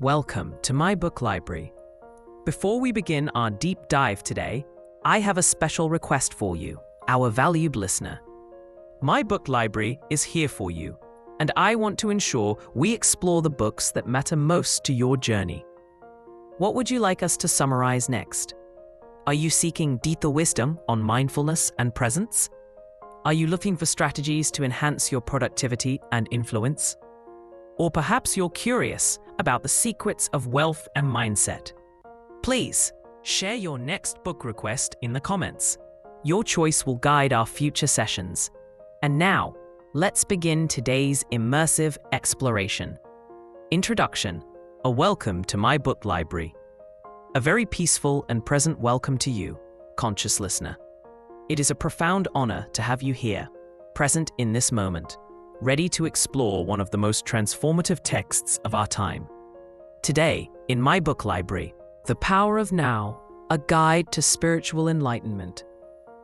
Welcome to my book library. Before we begin our deep dive today, I have a special request for you, our valued listener. My book library is here for you, and I want to ensure we explore the books that matter most to your journey. What would you like us to summarize next? Are you seeking deeper wisdom on mindfulness and presence? Are you looking for strategies to enhance your productivity and influence? Or perhaps you're curious about the secrets of wealth and mindset. Please share your next book request in the comments. Your choice will guide our future sessions. And now, let's begin today's immersive exploration. Introduction: a welcome to my book library. A very peaceful and present welcome to you, conscious listener. It is a profound honor to have you here, present in this moment, ready to explore one of the most transformative texts of our time. Today, in my book library, The Power of Now, a Guide to Spiritual Enlightenment.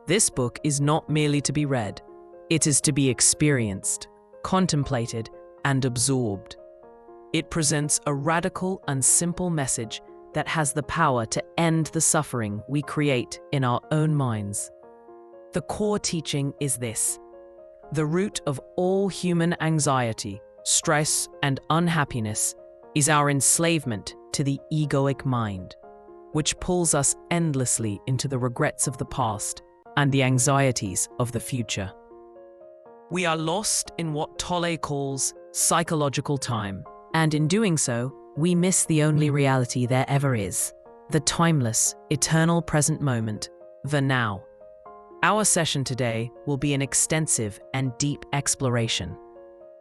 This book is not merely to be read, it is to be experienced, contemplated, and absorbed. It presents a radical and simple message that has the power to end the suffering we create in our own minds. The core teaching is this: the root of all human anxiety, stress, and unhappiness is our enslavement to the egoic mind, which pulls us endlessly into the regrets of the past and the anxieties of the future. We are lost in what Tolle calls psychological time, and in doing so, we miss the only reality there ever is, the timeless, eternal present moment, the now. Our session today will be an extensive and deep exploration.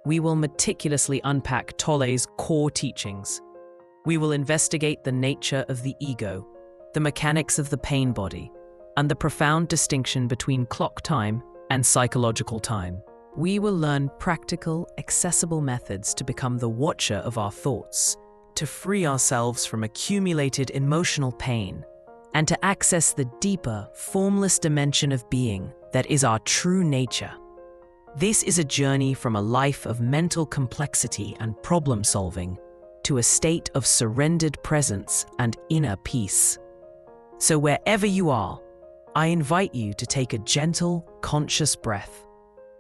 We will meticulously unpack Tolle's core teachings. We will investigate the nature of the ego, the mechanics of the pain body, and the profound distinction between clock time and psychological time. We will learn practical, accessible methods to become the watcher of our thoughts, to free ourselves from accumulated emotional pain, and to access the deeper, formless dimension of being that is our true nature. This is a journey from a life of mental complexity and problem-solving to a state of surrendered presence and inner peace. So wherever you are, I invite you to take a gentle, conscious breath.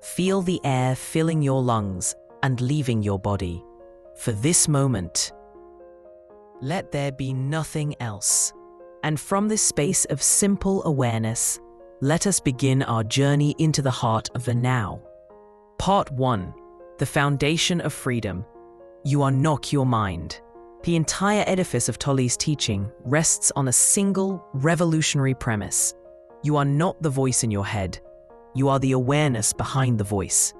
Feel the air filling your lungs and leaving your body. For this moment, let there be nothing else. And from this space of simple awareness, let us begin our journey into the heart of the now. Part 1. The Foundation of Freedom. You unlock your mind. The entire edifice of Tolle's teaching rests on a single, revolutionary premise. You are not the voice in your head. You are the awareness behind the voice.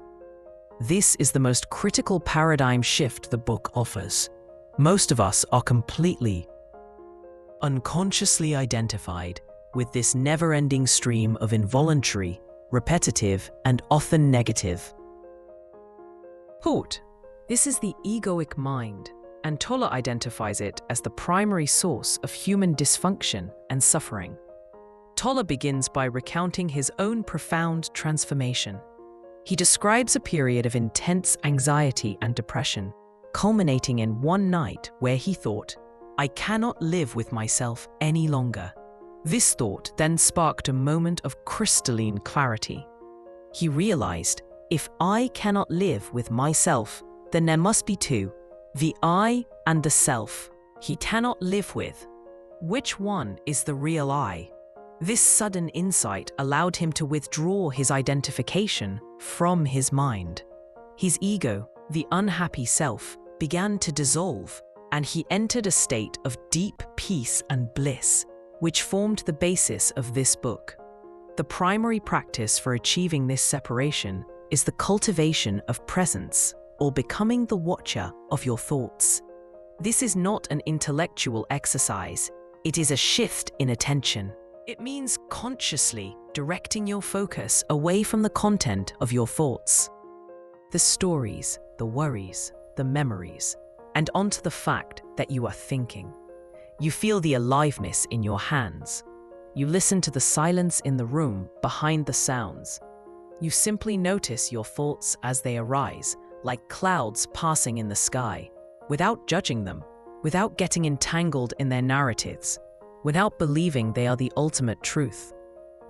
This is the most critical paradigm shift the book offers. Most of us are completely unconsciously identified with this never-ending stream of involuntary, repetitive, and often negative thought. This is the egoic mind, and Tolle identifies it as the primary source of human dysfunction and suffering. Tolle begins by recounting his own profound transformation. He describes a period of intense anxiety and depression, culminating in one night where he thought, "I cannot live with myself any longer." This thought then sparked a moment of crystalline clarity. He realized, if I cannot live with myself, then there must be two, the I and the self he cannot live with. Which one is the real I? This sudden insight allowed him to withdraw his identification from his mind. His ego, the unhappy self, began to dissolve, and he entered a state of deep peace and bliss, which formed the basis of this book. The primary practice for achieving this separation is the cultivation of presence, or becoming the watcher of your thoughts. This is not an intellectual exercise, it is a shift in attention. It means consciously directing your focus away from the content of your thoughts, the stories, the worries, the memories, and onto the fact that you are thinking. You feel the aliveness in your hands. You listen to the silence in the room behind the sounds. You simply notice your thoughts as they arise, like clouds passing in the sky, without judging them, without getting entangled in their narratives, without believing they are the ultimate truth.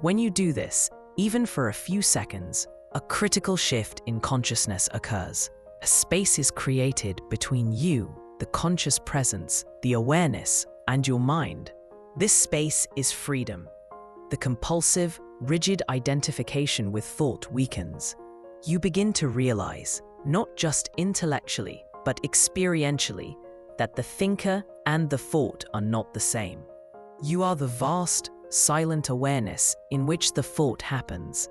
When you do this, even for a few seconds, a critical shift in consciousness occurs. A space is created between you, the conscious presence, the awareness, and your mind. This space is freedom. The compulsive, rigid identification with thought weakens. You begin to realize, not just intellectually, but experientially, that the thinker and the thought are not the same. You are the vast, silent awareness in which the thought happens.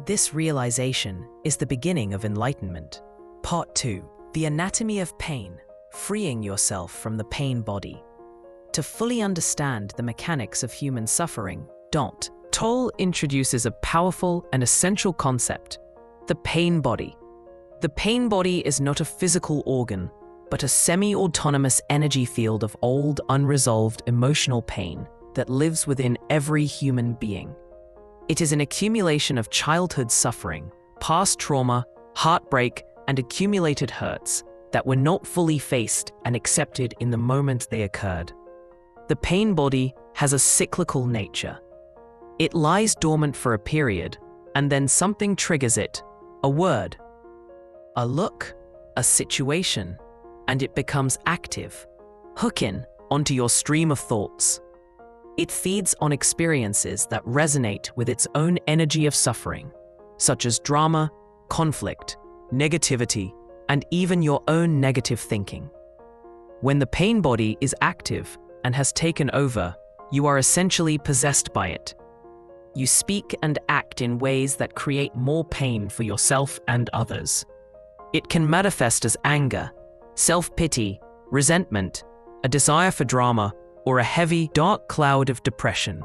This realization is the beginning of enlightenment. Part 2. The anatomy of pain, freeing yourself from the pain body. To fully understand the mechanics of human suffering, Tolle introduces a powerful and essential concept, the pain body. The pain body is not a physical organ, but a semi-autonomous energy field of old, unresolved emotional pain that lives within every human being. It is an accumulation of childhood suffering, past trauma, heartbreak, and accumulated hurts that were not fully faced and accepted in the moment they occurred. The pain body has a cyclical nature. It lies dormant for a period, and then something triggers it, a word, a look, a situation, and it becomes active, hooking onto your stream of thoughts. It feeds on experiences that resonate with its own energy of suffering, such as drama, conflict, negativity, and even your own negative thinking. When the pain body is active and has taken over, you are essentially possessed by it. You speak and act in ways that create more pain for yourself and others. It can manifest as anger, self-pity, resentment, a desire for drama, or a heavy, dark cloud of depression.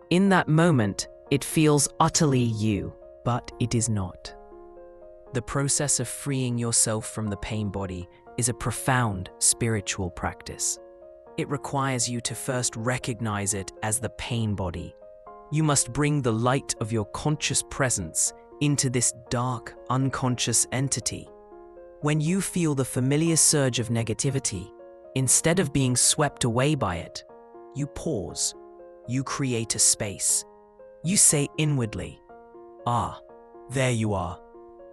In that moment, it feels utterly you, but it is not. The process of freeing yourself from the pain body is a profound spiritual practice. It requires you to first recognize it as the pain body. You must bring the light of your conscious presence into this dark, unconscious entity. When you feel the familiar surge of negativity, instead of being swept away by it, you pause. You create a space. You say inwardly, "Ah, there you are.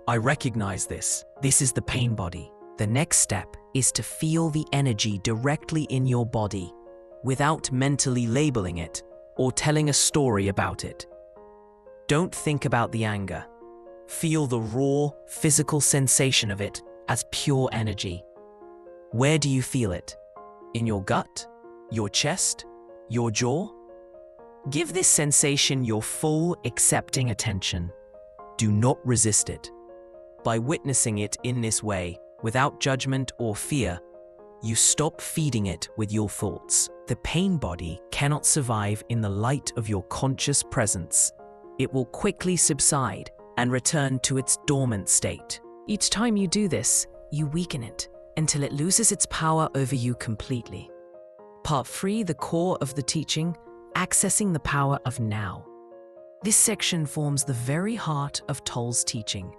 I recognize this. This is the pain body." The next step is to feel the energy directly in your body, without mentally labeling it or telling a story about it. Don't think about the anger. Feel the raw, physical sensation of it as pure energy. Where do you feel it? In your gut? Your chest? Your jaw? Give this sensation your full, accepting attention. Do not resist it. By witnessing it in this way, without judgment or fear, you stop feeding it with your thoughts. The pain body cannot survive in the light of your conscious presence. It will quickly subside and return to its dormant state. Each time you do this, you weaken it until it loses its power over you completely. Part 3, the core of the teaching, accessing the power of now. This section forms the very heart of Tolle's teaching,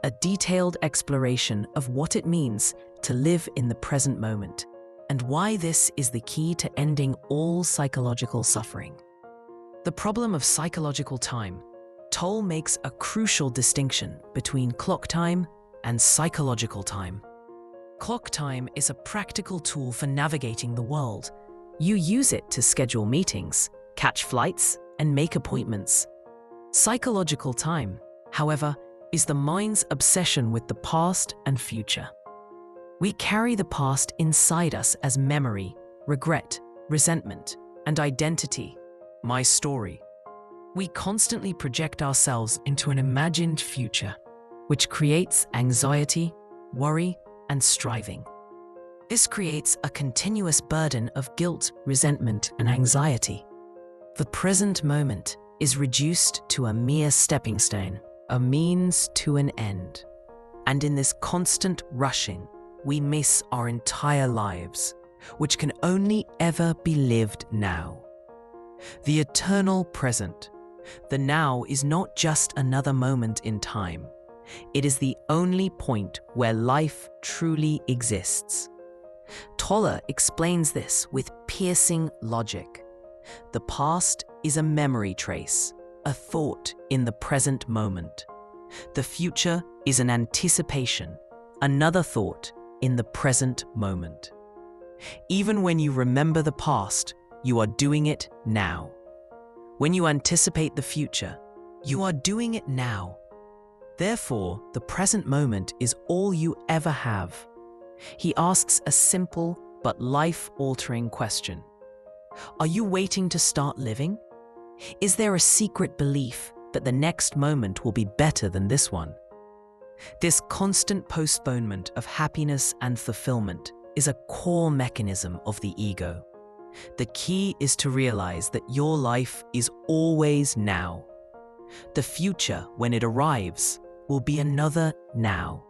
a detailed exploration of what it means to live in the present moment, and why this is the key to ending all psychological suffering. The problem of psychological time. Tolle makes a crucial distinction between clock time and psychological time. Clock time is a practical tool for navigating the world. You use it to schedule meetings, catch flights, and make appointments. Psychological time, however, is the mind's obsession with the past and future. We carry the past inside us as memory, regret, resentment, and identity. My story. We constantly project ourselves into an imagined future, which creates anxiety, worry, and striving. This creates a continuous burden of guilt, resentment, and anxiety. The present moment is reduced to a mere stepping stone, a means to an end. And in this constant rushing, we miss our entire lives, which can only ever be lived now. The eternal present. The now is not just another moment in time. It is the only point where life truly exists. Tolle explains this with piercing logic. The past is a memory trace, a thought in the present moment. The future is an anticipation, another thought in the present moment. Even when you remember the past, you are doing it now. When you anticipate the future, you are doing it now. Therefore, the present moment is all you ever have. He asks a simple but life-altering question. Are you waiting to start living? Is there a secret belief that the next moment will be better than this one? This constant postponement of happiness and fulfillment is a core mechanism of the ego. The key is to realize that your life is always now. The future, when it arrives, will be another now.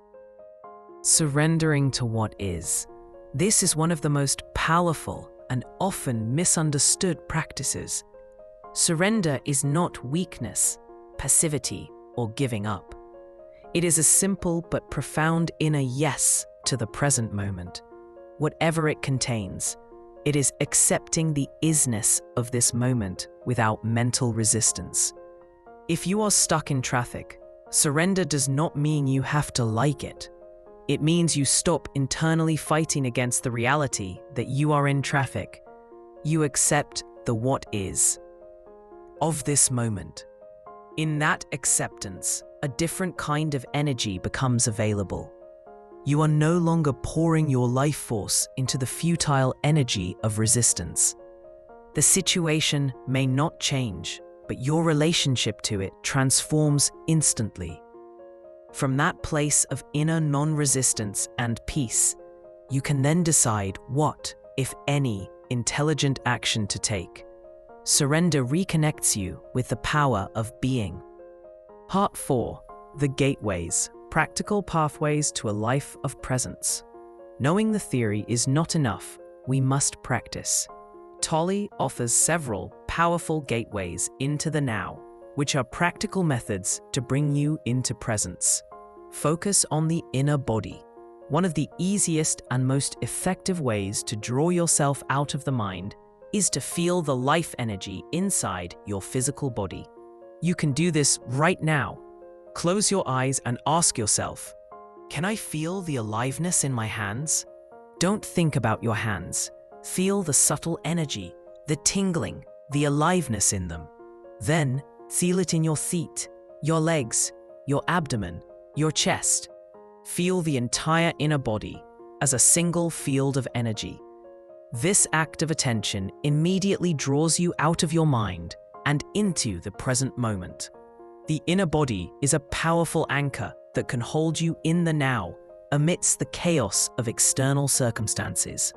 Surrendering to what is. This is one of the most powerful and often misunderstood practices. Surrender is not weakness, passivity, or giving up. It is a simple but profound inner yes to the present moment. Whatever it contains, it is accepting the isness of this moment without mental resistance. If you are stuck in traffic, surrender does not mean you have to like it. It means you stop internally fighting against the reality that you are in traffic. You accept the what is of this moment. In that acceptance, a different kind of energy becomes available. You are no longer pouring your life force into the futile energy of resistance. The situation may not change, but your relationship to it transforms instantly. From that place of inner non-resistance and peace, you can then decide what, if any, intelligent action to take. Surrender reconnects you with the power of being. Part 4. The Gateways. Practical pathways to a life of presence. Knowing the theory is not enough, we must practice. Tolle offers several powerful gateways into the now, which are practical methods to bring you into presence. Focus on the inner body. One of the easiest and most effective ways to draw yourself out of the mind is to feel the life energy inside your physical body. You can do this right now. Close your eyes and ask yourself, can I feel the aliveness in my hands? Don't think about your hands. Feel the subtle energy, the tingling, the aliveness in them. Then, feel it in your feet, your legs, your abdomen, your chest. Feel the entire inner body as a single field of energy. This act of attention immediately draws you out of your mind and into the present moment. The inner body is a powerful anchor that can hold you in the now amidst the chaos of external circumstances.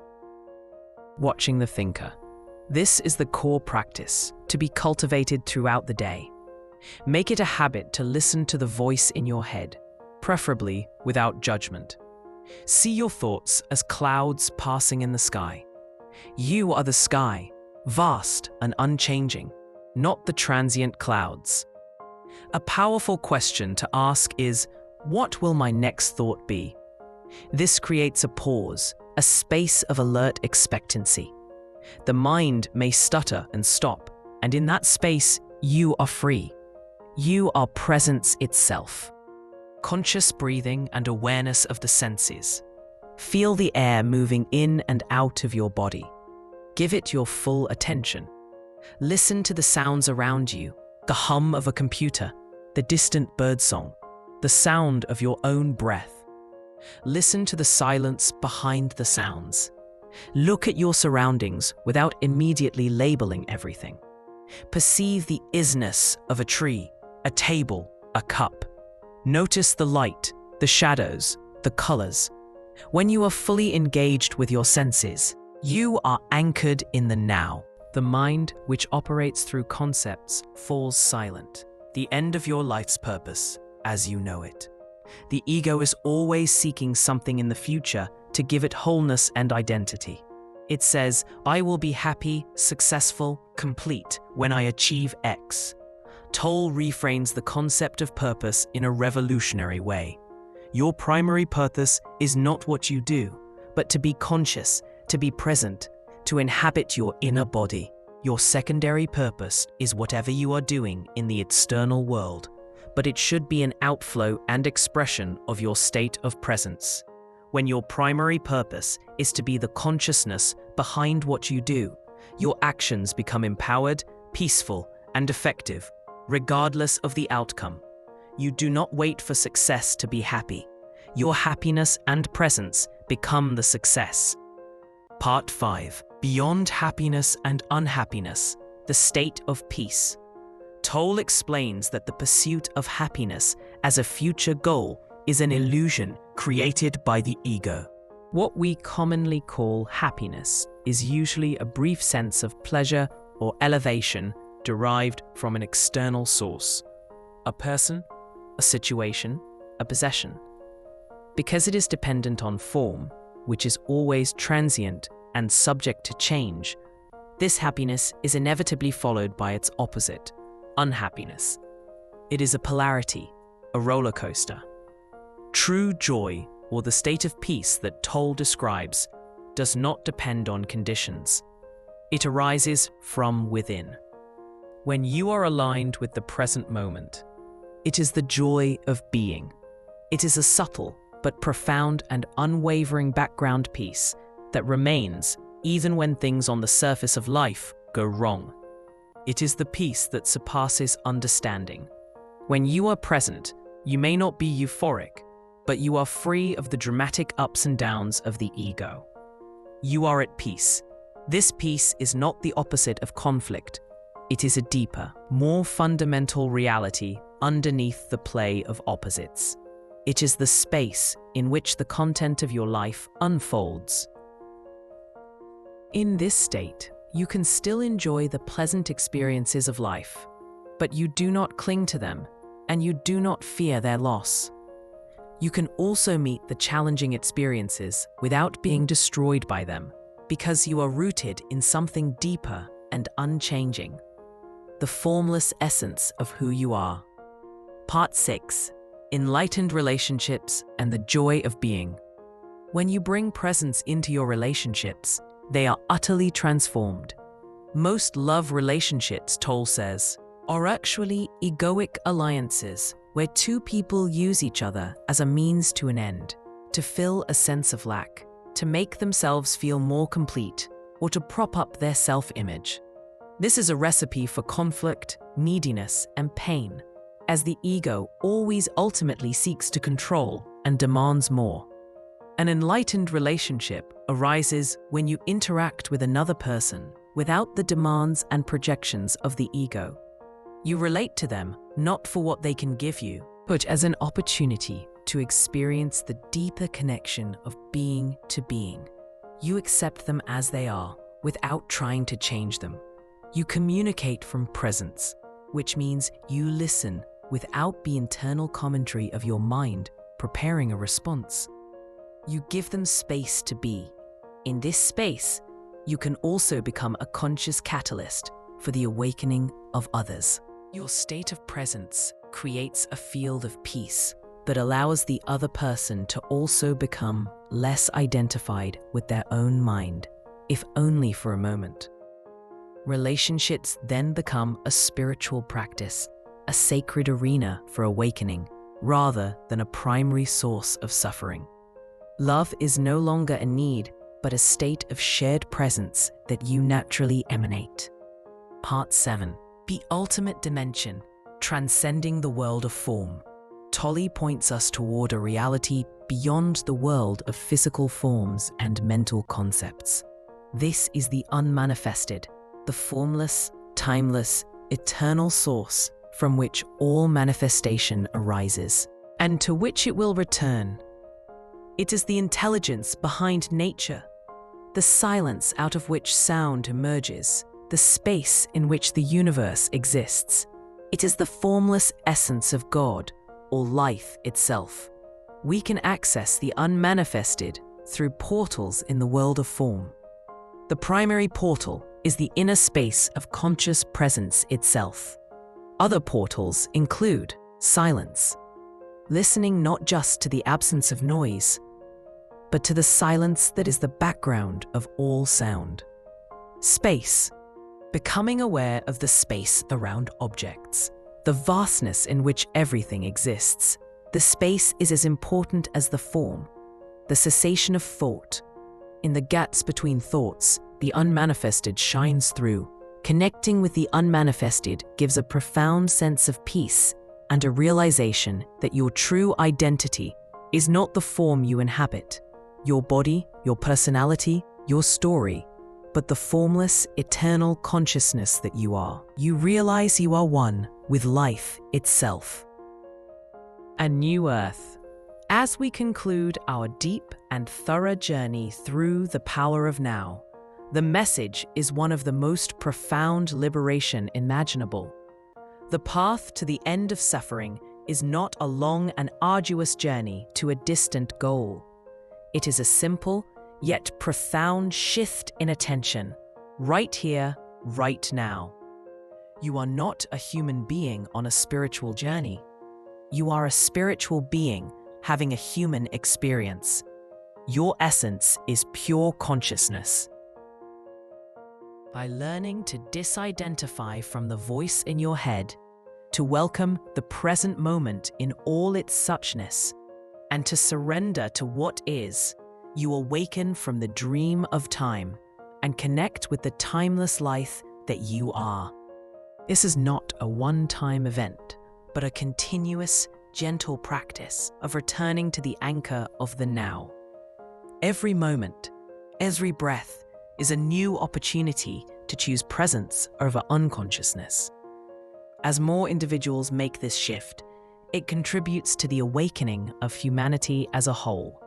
Watching the thinker. This is the core practice to be cultivated throughout the day. Make it a habit to listen to the voice in your head, preferably without judgment. See your thoughts as clouds passing in the sky. You are the sky, vast and unchanging, not the transient clouds. A powerful question to ask is, what will my next thought be? This creates a pause, a space of alert expectancy. The mind may stutter and stop, and in that space, you are free. You are presence itself. Conscious breathing and awareness of the senses. Feel the air moving in and out of your body. Give it your full attention. Listen to the sounds around you, the hum of a computer, the distant birdsong, the sound of your own breath. Listen to the silence behind the sounds. Look at your surroundings without immediately labeling everything. Perceive the isness of a tree, a table, a cup. Notice the light, the shadows, the colors. When you are fully engaged with your senses, you are anchored in the now. The mind, which operates through concepts, falls silent. The end of your life's purpose, as you know it. The ego is always seeking something in the future to give it wholeness and identity. It says, I will be happy, successful, complete when I achieve X. Tolle reframes the concept of purpose in a revolutionary way. Your primary purpose is not what you do, but to be conscious, to be present, to inhabit your inner body. Your secondary purpose is whatever you are doing in the external world, but it should be an outflow and expression of your state of presence. When your primary purpose is to be the consciousness behind what you do, your actions become empowered, peaceful, and effective, regardless of the outcome. You do not wait for success to be happy. Your happiness and presence become the success. Part 5. Beyond happiness and unhappiness, the state of peace. Tolle explains that the pursuit of happiness as a future goal is an illusion created by the ego. What we commonly call happiness is usually a brief sense of pleasure or elevation derived from an external source, a person, a situation, a possession. Because it is dependent on form, which is always transient and subject to change, this happiness is inevitably followed by its opposite, unhappiness. It is a polarity, a roller coaster. True joy, or the state of peace that Tolle describes, does not depend on conditions. It arises from within. When you are aligned with the present moment, it is the joy of being. It is a subtle but profound and unwavering background peace that remains even when things on the surface of life go wrong. It is the peace that surpasses understanding. When you are present, you may not be euphoric, but you are free of the dramatic ups and downs of the ego. You are at peace. This peace is not the opposite of conflict. It is a deeper, more fundamental reality underneath the play of opposites. It is the space in which the content of your life unfolds. In this state, you can still enjoy the pleasant experiences of life, but you do not cling to them, and you do not fear their loss. You can also meet the challenging experiences without being destroyed by them, because you are rooted in something deeper and unchanging, the formless essence of who you are. Part 6. Enlightened relationships and the joy of being. When you bring presence into your relationships, they are utterly transformed. Most love relationships, Tolle says, are actually egoic alliances where two people use each other as a means to an end, to fill a sense of lack, to make themselves feel more complete, or to prop up their self-image. This is a recipe for conflict, neediness, and pain, as the ego always ultimately seeks to control and demands more. An enlightened relationship arises when you interact with another person without the demands and projections of the ego. You relate to them not for what they can give you, but as an opportunity to experience the deeper connection of being to being. You accept them as they are without trying to change them. You communicate from presence, which means you listen without the internal commentary of your mind preparing a response. You give them space to be. In this space, you can also become a conscious catalyst for the awakening of others. Your state of presence creates a field of peace that allows the other person to also become less identified with their own mind, if only for a moment. Relationships then become a spiritual practice, a sacred arena for awakening, rather than a primary source of suffering. Love is no longer a need, but a state of shared presence that you naturally emanate. Part 7. The ultimate dimension, transcending the world of form. Tolle points us toward a reality beyond the world of physical forms and mental concepts. This is the unmanifested, the formless, timeless, eternal source from which all manifestation arises, and to which it will return. It is the intelligence behind nature, the silence out of which sound emerges, the space in which the universe exists. It is the formless essence of God, or life itself. We can access the unmanifested through portals in the world of form. The primary portal is the inner space of conscious presence itself. Other portals include silence, listening not just to the absence of noise, but to the silence that is the background of all sound. Space. Becoming aware of the space around objects, the vastness in which everything exists. The space is as important as the form, the cessation of thought. In the gaps between thoughts, the unmanifested shines through. Connecting with the unmanifested gives a profound sense of peace and a realization that your true identity is not the form you inhabit, your body, your personality, your story, but the formless, eternal consciousness that you are. You realize you are one with life itself. A new earth. As we conclude our deep and thorough journey through the power of now, the message is one of the most profound liberation imaginable. The path to the end of suffering is not a long and arduous journey to a distant goal. It is a simple, yet profound shift in attention, right here, right now. You are not a human being on a spiritual journey. You are a spiritual being having a human experience. Your essence is pure consciousness. By learning to disidentify from the voice in your head, to welcome the present moment in all its suchness, and to surrender to what is, you awaken from the dream of time and connect with the timeless life that you are. This is not a one-time event, but a continuous, gentle practice of returning to the anchor of the now. Every moment, every breath is a new opportunity to choose presence over unconsciousness. As more individuals make this shift, it contributes to the awakening of humanity as a whole,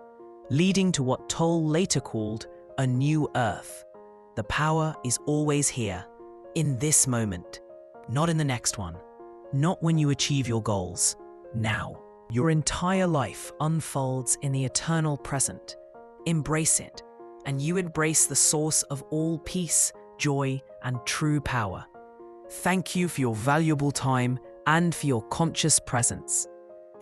leading to what Tolle later called a new earth. The power is always here, in this moment, not in the next one, not when you achieve your goals, now. Your entire life unfolds in the eternal present. Embrace it, and you embrace the source of all peace, joy, and true power. Thank you for your valuable time and for your conscious presence.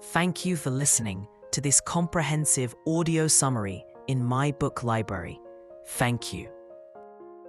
Thank you for listening to this comprehensive audio summary in My Book Library. Thank you.